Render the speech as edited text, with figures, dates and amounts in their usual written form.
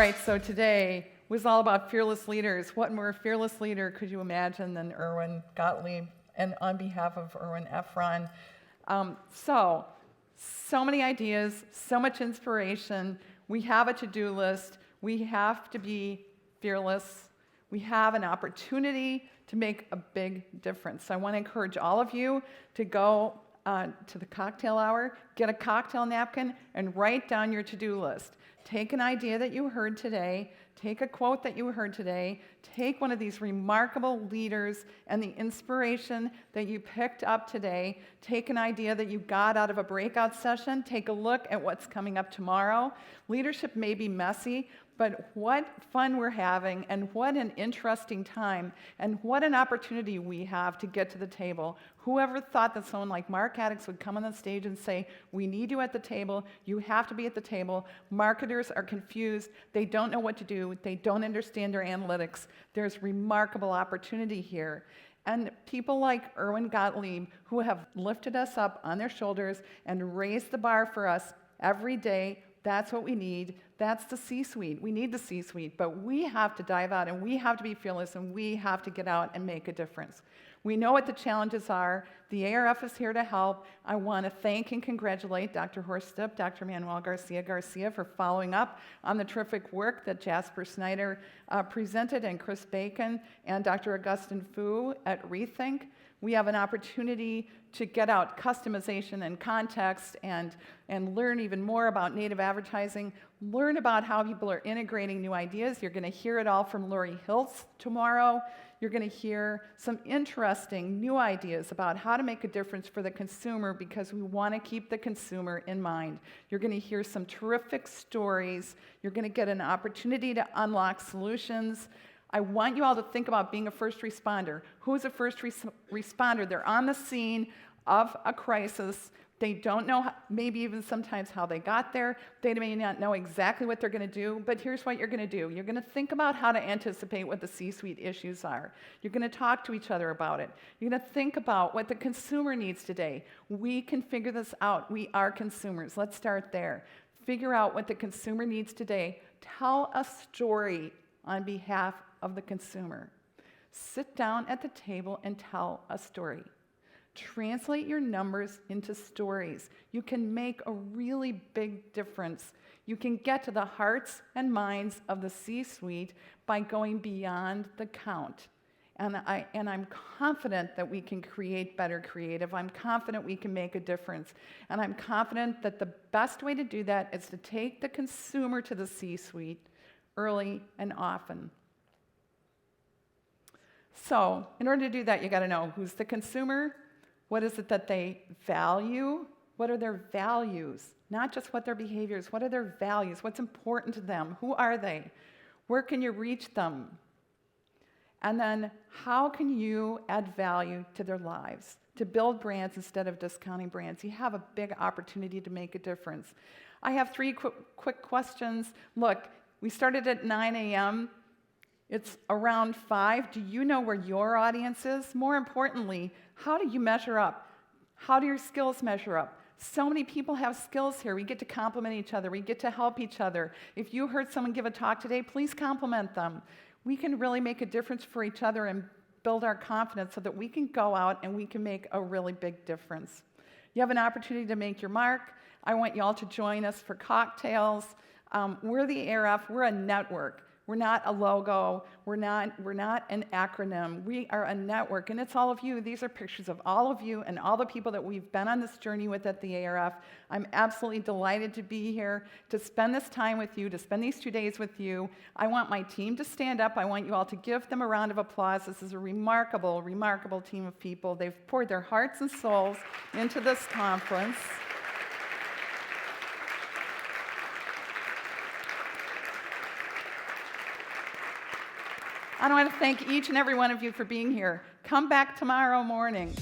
right, so today was all about fearless leaders. What more fearless leader could you imagine than Erwin Gottlieb, and on behalf of Erwin Efron. So many ideas, so much inspiration. We have a to-do list. We have to be fearless. We have an opportunity to make a big difference. So I want to encourage all of you to go to the cocktail hour, get a cocktail napkin, and write down your to-do list. Take an idea that you heard today, take a quote that you heard today, take one of these remarkable leaders and the inspiration that you picked up today, take an idea that you got out of a breakout session, take a look at what's coming up tomorrow. Leadership may be messy, but what fun we're having, and what an interesting time, and what an opportunity we have to get to the table. Whoever thought that someone like Mark Addix would come on the stage and say, we need you at the table, you have to be at the table. Marketers are confused, they don't know what to do, they don't understand their analytics. There's remarkable opportunity here. And people like Erwin Gottlieb, who have lifted us up on their shoulders and raised the bar for us every day, that's what we need. That's the C-suite. We need the C-suite, but we have to dive out, and we have to be fearless, and we have to get out and make a difference. We know what the challenges are. The ARF is here to help. I want to thank and congratulate Dr. Horst Stipp, Dr. Manuel Garcia for following up on the terrific work that Jasper Snyder presented, and Chris Bacon and Dr. Augustin Fu at Rethink. We have an opportunity to get out customization and context and learn even more about native advertising, learn about how people are integrating new ideas. You're going to hear it all from Lori Hiltz tomorrow. You're going to hear some interesting new ideas about how to make a difference for the consumer, because we want to keep the consumer in mind. You're going to hear some terrific stories. You're going to get an opportunity to unlock solutions. I want you all to think about being a first responder. Who's a first responder? They're on the scene of a crisis. They don't know, maybe even sometimes how they got there. They may not know exactly what they're going to do, but here's what you're going to do. You're going to think about how to anticipate what the C-suite issues are. You're going to talk to each other about it. You're going to think about what the consumer needs today. We can figure this out. We are consumers. Let's start there. Figure out what the consumer needs today. Tell a story on behalf of the consumer. Sit down at the table and tell a story. Translate your numbers into stories. You can make a really big difference. You can get to the hearts and minds of the C-suite by going beyond the count. And I'm confident that we can create better creative. I'm confident we can make a difference. And I'm confident that the best way to do that is to take the consumer to the C-suite early and often. So, in order to do that, you got to know who's the consumer, what is it that they value, what are their values, not just what their behaviors, what are their values, what's important to them, who are they, where can you reach them, and then how can you add value to their lives, to build brands instead of discounting brands. You have a big opportunity to make a difference. I have three quick questions. Look, we started at 9 a.m., it's around 5. Do you know where your audience is? More importantly, how do you measure up? How do your skills measure up? So many people have skills here. We get to compliment each other. We get to help each other. If you heard someone give a talk today, please compliment them. We can really make a difference for each other and build our confidence so that we can go out and we can make a really big difference. You have an opportunity to make your mark. I want you all to join us for cocktails. We're the ARF. We're a network. We're not a logo. We're not an acronym. We are a network, and it's all of you. These are pictures of all of you and all the people that we've been on this journey with at the ARF. I'm absolutely delighted to be here, to spend this time with you, to spend these 2 days with you. I want my team to stand up. I want you all to give them a round of applause. This is a remarkable, remarkable team of people. They've poured their hearts and souls into this conference. I want to thank each and every one of you for being here. Come back tomorrow morning.